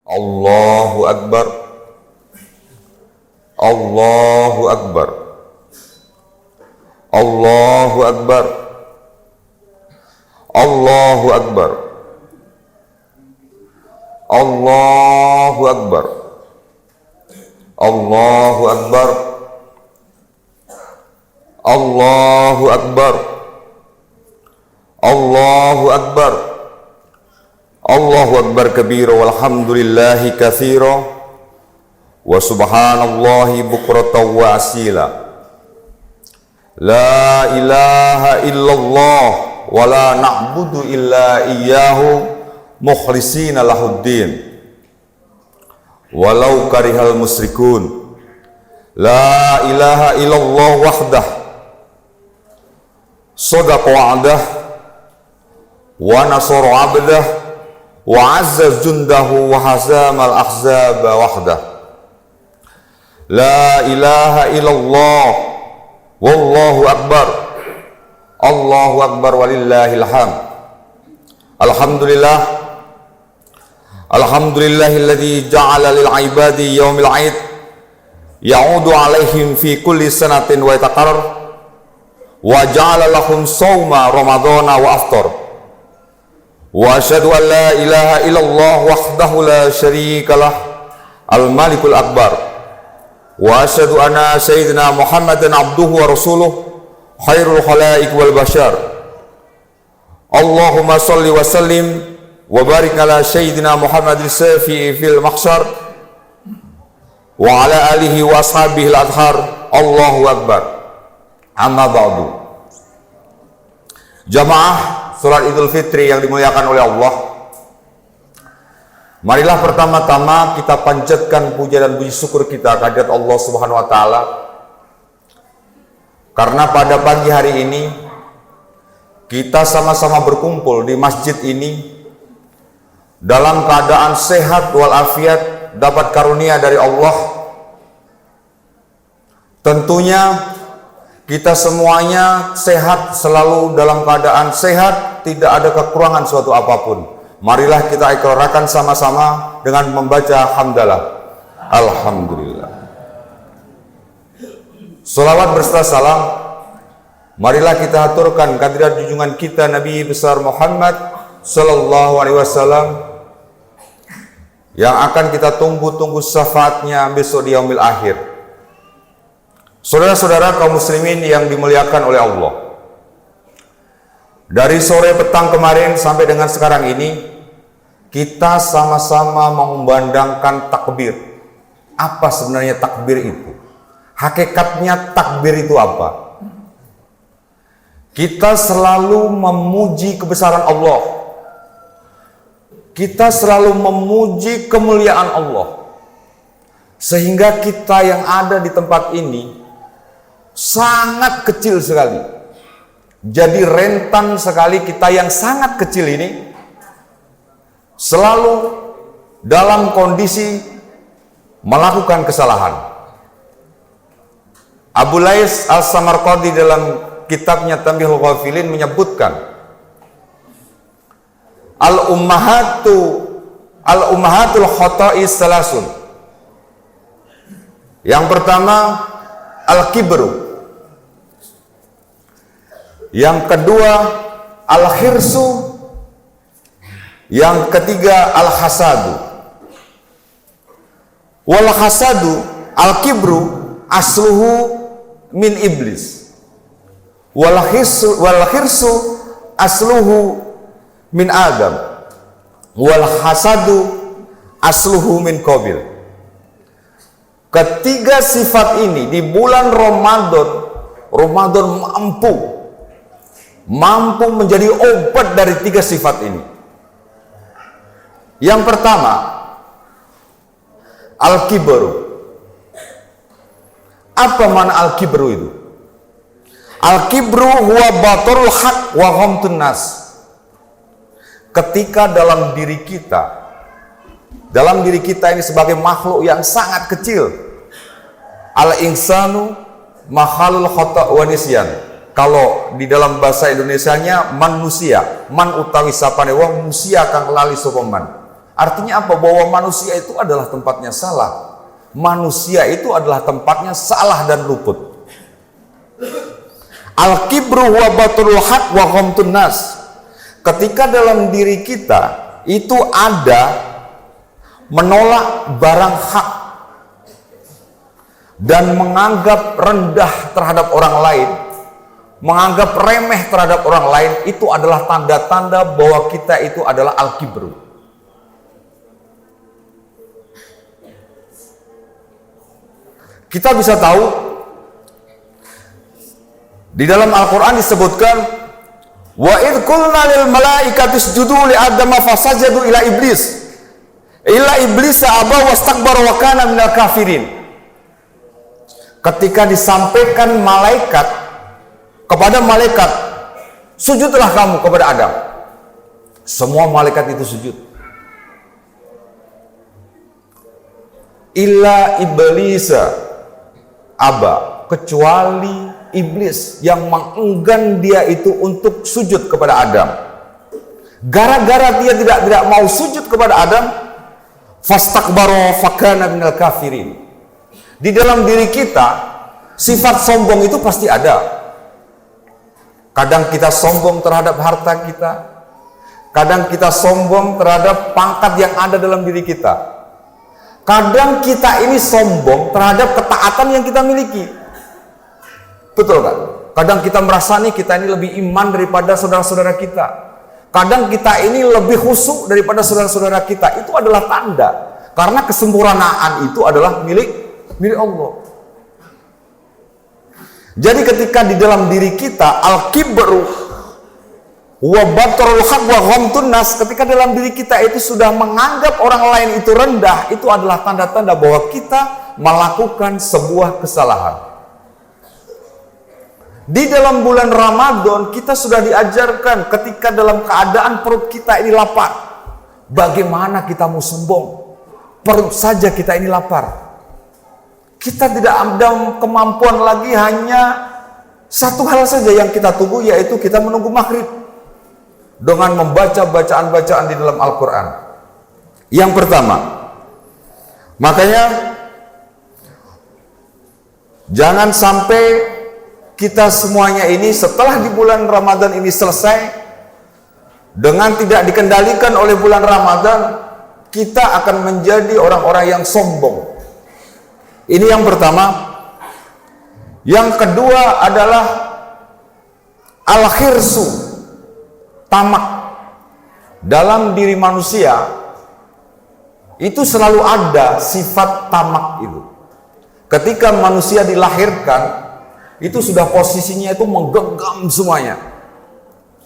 Allahu Akbar. Allahu Akbar. Allahu Akbar. Allahu Akbar. Allahu Akbar. Allahu Akbar. Allahu Akbar. Allahu Akbar. Allahu Akbar kabira walhamdulillahi katsira wa subhanallahi bukratan wa asila. La ilaha illallah wa la na'budu illa iyyahu mukhlishina lahuddin walau karihal musyrikun. La ilaha illallah wahdah sadaqa wa'dah wa nasara 'abdah wa 'azza jundahu wa hazamal ahzaba wahdah. La ilaha illallah wallahu akbar. Allahu akbar walillahil hamd. Alhamdulillah. Alhamdulillahilladzi ja'ala lil 'ibadi yaumil 'id ya'udu 'alaihim fi kulli sanatin wa yataqarrar wa ja'ala lahum shauma ramadhana wa aftar. Wa asyhadu an la ilaha illallah wahdahu la syarikalah al-malikul akbar. Wa asyhadu anna sayyidina Muhammadan abduhu wa rasuluh khairul khalaiq wal bashar. Allahumma shalli wa sallim wa barik ala sayyidina Muhammadin safi'i fil mahsyar wa ala alihi wa ashabihi al-adhar. Allahu akbar. Amma ba'du. Jamaah salat Idul Fitri yang dimuliakan oleh Allah, marilah pertama-tama kita panjatkan puja dan puji syukur kita kehadirat Allah Subhanahu wa taala, karena pada pagi hari ini kita sama-sama berkumpul di masjid ini dalam keadaan sehat walafiat, dapat karunia dari Allah. Tentunya kita semuanya sehat, selalu dalam keadaan sehat, tidak ada kekurangan suatu apapun. Marilah kita ikrarkan sama-sama dengan membaca hamdalah. Alhamdulillah. Salawat berserta salam marilah kita aturkan kehadirat junjungan kita Nabi besar Muhammad sallallahu alaihi wasallam yang akan kita tunggu-tunggu syafaatnya besok di yaumil akhir. Saudara-saudara kaum muslimin yang dimuliakan oleh Allah, dari sore petang kemarin sampai dengan sekarang ini kita sama-sama mengumandangkan takbir. Apa sebenarnya takbir itu? Hakikatnya takbir itu apa? Kita selalu memuji kebesaran Allah. Kita selalu memuji kemuliaan Allah. Sehingga kita yang ada di tempat ini sangat kecil sekali. Jadi rentan sekali kita yang sangat kecil ini selalu dalam kondisi melakukan kesalahan. Abu Lais Al-Samarqadi dalam kitabnya Tanbihul Ghafilin menyebutkan Al-ummahatul khota'i salasun. Yang pertama al-kibru. Yang kedua al-khirsu. Yang ketiga al-hasadu. Wal hasadu al-kibru asluhu min iblis. Wal khirsu asluhu min Adam. Wal hasadu asluhu min Qabil. Ketiga sifat ini di bulan Ramadan mampu menjadi obat dari tiga sifat ini. Yang pertama, al-kibru. Apa makna al-kibru itu? Al-kibru huwa batarul haq wa ghamtun nas. Ketika dalam diri kita ini sebagai makhluk yang sangat kecil, al-insanu makhalul khata' wa nisyan. Kalau di dalam bahasa Indonesianya manusia, man utawi sapane wong musia kang lali sapa man. Artinya apa? Bahwa manusia itu adalah tempatnya salah. Manusia itu adalah tempatnya salah dan luput. Al-kibru wa batrul haq wa ghamtun nas. Ketika dalam diri kita itu ada menolak barang hak dan menganggap rendah terhadap orang lain, menganggap remeh terhadap orang lain, itu adalah tanda-tanda bahwa kita itu adalah al-kibru. Kita bisa tahu di dalam Al-Quran disebutkan, wa idh qulna lil malaikati isjudu li adama fasajadu ila iblis aba wastakbara wa kana minal kafirin. Ketika disampaikan malaikat kepada malaikat, sujudlah kamu kepada Adam. Semua malaikat itu sujud. Illa iblisa aba, kecuali iblis yang mengenggan dia itu untuk sujud kepada Adam. Gara-gara dia tidak mau sujud kepada Adam, fastakbara fakana minal kafirin. Di dalam diri kita sifat sombong itu pasti ada. Kadang kita sombong terhadap harta kita, kadang kita sombong terhadap pangkat yang ada dalam diri kita. Kadang kita ini sombong terhadap ketaatan yang kita miliki. Betul kan? Kadang kita merasa nih kita ini lebih iman daripada saudara-saudara kita. Kadang kita ini lebih khusyuk daripada saudara-saudara kita. Itu adalah tanda. Karena kesempurnaan itu adalah milik Allah. Jadi ketika di dalam diri kita al-kibru wa batrul haq wa ghamtun nas, ketika dalam diri kita itu sudah menganggap orang lain itu rendah, itu adalah tanda-tanda bahwa kita melakukan sebuah kesalahan. Di dalam bulan Ramadan kita sudah diajarkan ketika dalam keadaan perut kita ini lapar, bagaimana kita mau sombong? Perut saja kita ini lapar. Kita tidak ada kemampuan lagi, hanya satu hal saja yang kita tunggu, yaitu kita menunggu maghrib dengan membaca bacaan-bacaan di dalam Al-Quran. Yang pertama, makanya jangan sampai kita semuanya ini setelah di bulan Ramadan ini selesai, dengan tidak dikendalikan oleh bulan Ramadan, kita akan menjadi orang-orang yang sombong. Ini yang pertama. Yang kedua adalah al-khirsu, tamak. Dalam diri manusia itu selalu ada sifat tamak itu. Ketika manusia dilahirkan, itu sudah posisinya itu menggenggam semuanya.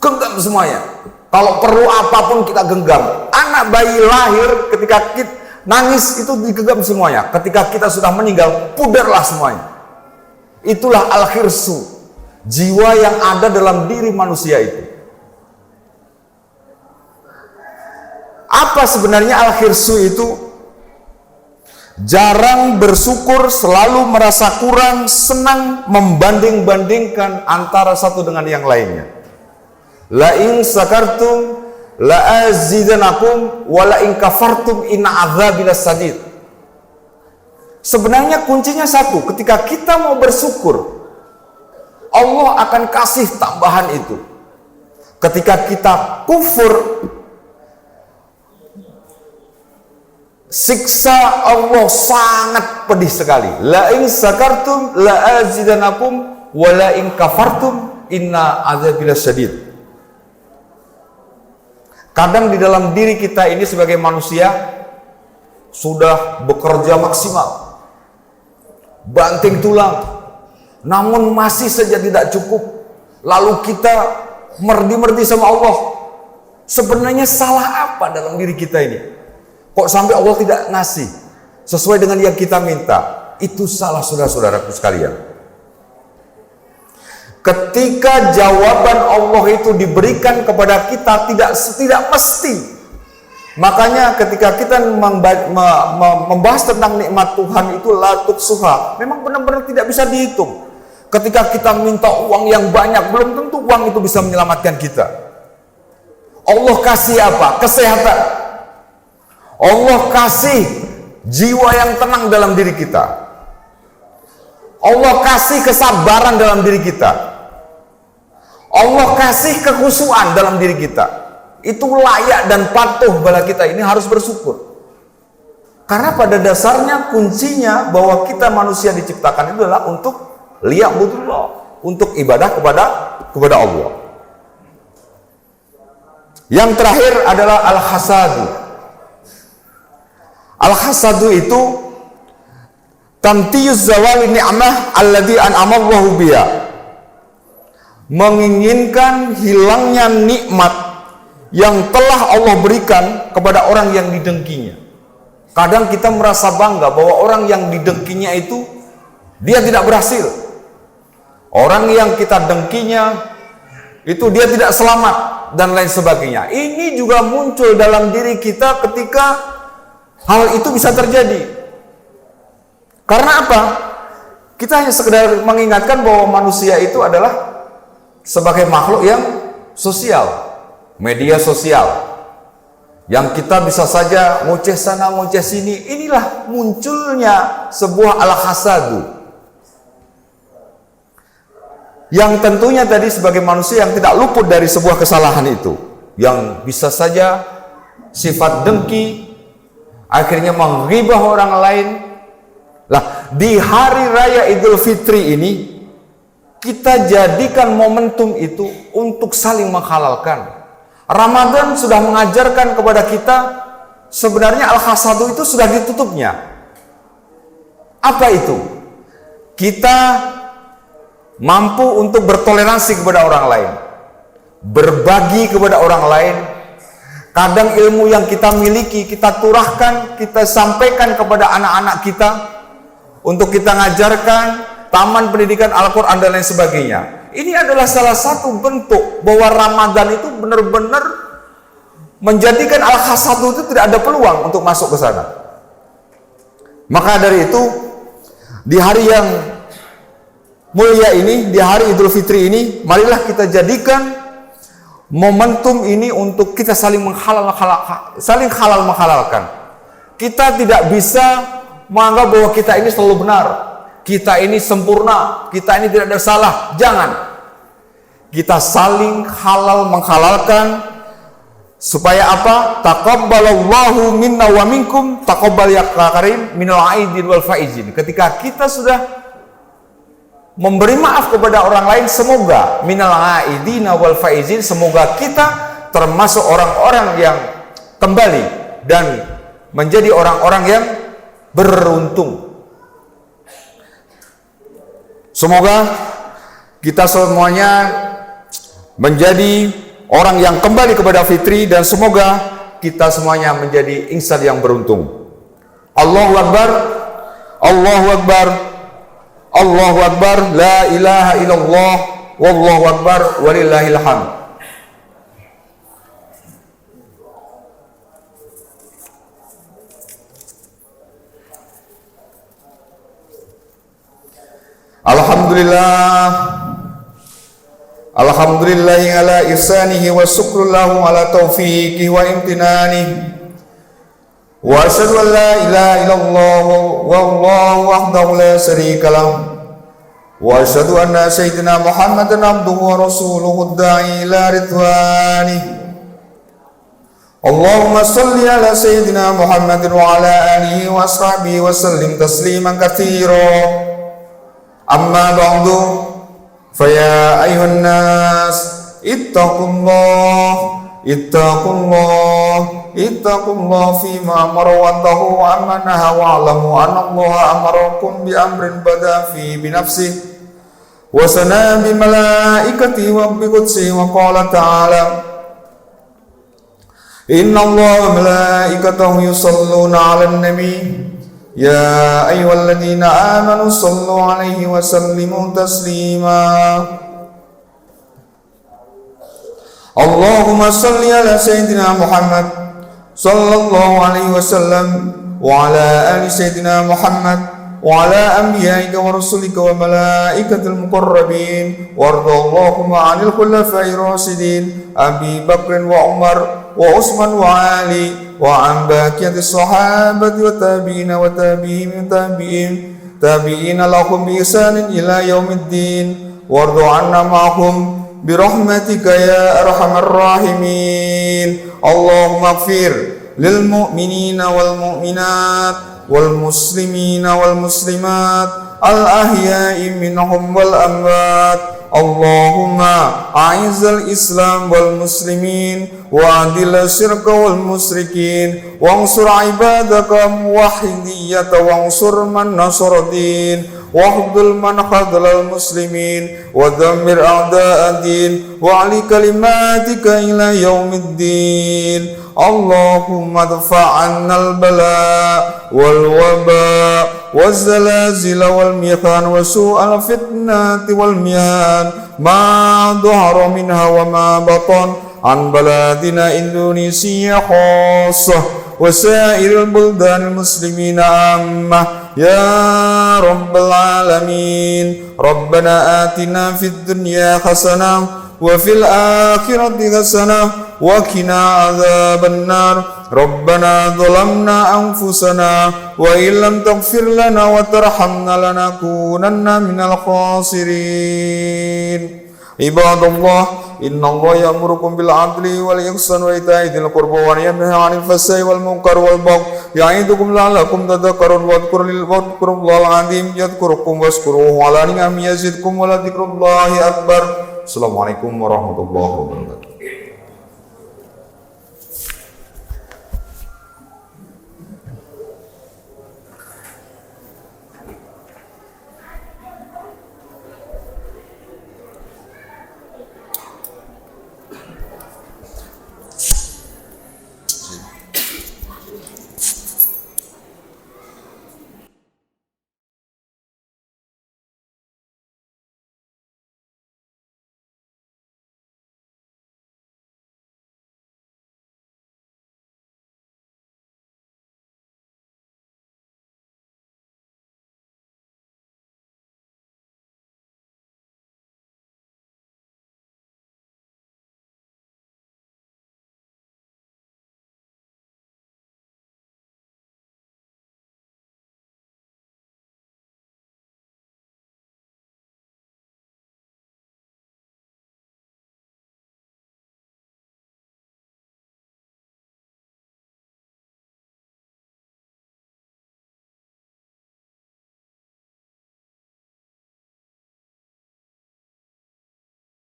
Genggam semuanya. Kalau perlu apapun kita genggam. Anak bayi lahir ketika kita nangis itu digenggam semuanya. Ketika kita sudah meninggal, pudarlah semuanya. Itulah al-khirsu, jiwa yang ada dalam diri manusia itu. Apa sebenarnya al-khirsu itu? Jarang bersyukur, selalu merasa kurang, senang membanding-bandingkan antara satu dengan yang lainnya. La in sakartum la azidanakum wa la in kafartum inna adzabi lasadid. Sebenarnya kuncinya satu, ketika kita mau bersyukur, Allah akan kasih tambahan itu. Ketika kita kufur, siksa Allah sangat pedih sekali. La in sakartum la azidanakum wa la in kafartum inna adzabi lasadid. Kadang di dalam diri kita ini sebagai manusia sudah bekerja maksimal, banting tulang, namun masih saja tidak cukup. Lalu kita merdi-merdi sama Allah. Sebenarnya salah apa dalam diri kita ini? Kok sampai Allah tidak ngasih sesuai dengan yang kita minta? Itu salah, saudara-saudaraku sekalian. Ketika jawaban Allah itu diberikan kepada kita tidak mesti. Makanya ketika kita membahas tentang nikmat Tuhan itu la tuhsuha, memang benar-benar tidak bisa dihitung. Ketika kita minta uang yang banyak, belum tentu uang itu bisa menyelamatkan kita. Allah kasih apa? Kesehatan. Allah kasih jiwa yang tenang dalam diri kita. Allah kasih kesabaran dalam diri kita. Allah kasih kekhusyuan dalam diri kita. Itu layak dan patuh bala kita ini harus bersyukur. Karena pada dasarnya kuncinya bahwa kita manusia diciptakan itu adalah untuk liya'budullah, untuk ibadah kepada Allah. Yang terakhir adalah al-hasadu. Al-hasadu itu tamtiyuz zawali ni'mah alladhi an'amallahu biha. Menginginkan hilangnya nikmat yang telah Allah berikan kepada orang yang didengkinya. Kadang kita merasa bangga bahwa orang yang didengkinya itu dia tidak berhasil. Orang yang kita dengkinya itu dia tidak selamat dan lain sebagainya. Ini juga muncul dalam diri kita ketika hal itu bisa terjadi. Karena apa? Kita hanya sekedar mengingatkan bahwa manusia itu adalah sebagai makhluk yang sosial, media sosial, yang kita bisa saja ngoceh sana ngoceh sini. Inilah munculnya sebuah al-hasadu, yang tentunya tadi sebagai manusia yang tidak luput dari sebuah kesalahan itu, yang bisa saja sifat dengki akhirnya menghibah orang lain. Lah, di hari raya Idul Fitri ini kita jadikan momentum itu untuk saling menghalalkan. Ramadan sudah mengajarkan kepada kita sebenarnya al-hasadu itu sudah ditutupnya. Apa itu? Kita mampu untuk bertoleransi kepada orang lain, berbagi kepada orang lain. Kadang ilmu yang kita miliki kita turahkan, kita sampaikan kepada anak-anak kita untuk kita ngajarkan taman pendidikan Al-Quran dan lain sebagainya. Ini adalah salah satu bentuk bahwa Ramadan itu benar-benar menjadikan al-hasadu itu tidak ada peluang untuk masuk ke sana. Maka dari itu, di hari yang mulia ini, di hari Idul Fitri ini, marilah kita jadikan momentum ini untuk kita saling halal menghalalkan. Kita tidak bisa menganggap bahwa kita ini selalu benar, kita ini sempurna, kita ini tidak ada salah. Jangan. Kita saling halal menghalalkan supaya apa? Taqabbalallahu minna wa minkum taqabbal ya karim minal aidin wal faizin. Ketika kita sudah memberi maaf kepada orang lain, semoga minal aidin wal faizin, semoga kita termasuk orang-orang yang kembali dan menjadi orang-orang yang beruntung. Semoga kita semuanya menjadi orang yang kembali kepada fitri, dan semoga kita semuanya menjadi insan yang beruntung. Allahu Akbar, Allahu Akbar, Allahu Akbar, la ilaha illallah, wallahu akbar, walillahil hamd. Alhamdulillah, alhamdulillahi ala ihsanihi wa syukrullahu ala taufiqihi wa imtinanihi, wa asyhadu an la ilaha illallah wallahu wahdahu la syarika lahu, wa asyhadu anna sayyidina Muhammadan abduhu wa rasuluhu ad-da'i ila ridwanihi. Allahumma salli ala sayyidina Muhammadin wa ala alihi wa ashabihi wa sallim tasliman katsira. Amma ba'du, faya ayuhan nas ittaqullah fima amara wa antahu wa amma naha wa alamu anna Allah amarakum bi amrin bada fi binafsihi wa sana bi malaikatihi wa bi qudsihi wa qala ta'ala inna Allah wa malaikatahu yusalluna 'alan nabi ya ayyuhalladzina amanu sallu 'alaihi wa sallimu taslima. Allahumma salli ala sayyidina Muhammad sallallahu alaihi wasallam wa ala ali sayyidina Muhammad وعلى أنبيائك ورسلك وملائكة المقربين وارض اللهم عن الخلفاء الراشدين أبي بكر وعمر وعثمان وعلي وعن باقية الصحابة والتابعين تابعين لهم بإحسان إلى يوم الدين وارض عنا معهم برحمتك يا أرحم الراحمين اللهم اغفر للمؤمنين والمؤمنات والمسلمين والمسلمات الأحياء منهم والأموات اللهم أعز الإسلام والمسلمين وأذل الشرك والمشركين وانصر عبادك الموحدية وانصر من نصر الدين واخذل من خذل المسلمين ودمر أعداء الدين وعلي كلماتك إلى يوم الدين اللهم ادفع عنا البلاء والوباء والزلازل والميحان وسوء الفتنة والميان ما ظهر منها وما بطن عن بلادنا إندونيسيا خاصة وسائر البلدان المسلمين عامة يا رب العالمين ربنا آتنا في الدنيا حسنة وفي الآخرة حسنة وقنا عذاب النار ربنا ظلمنا أنفسنا وإن لم تغفر لنا وترحمنا لنكونن من الخاسرين عباد الله إن الله يأمركم بالعدل والإحسان وإيتاء ذي القربى وينهى عن الفحشاء والمنكر والبغي يعظكم لعلكم تذكرون واذكروا الله العظيم يذكركم واشكروه على نعمه يزدكم ولذكر الله أكبر. Assalamualaikum warahmatullahi wabarakatuh.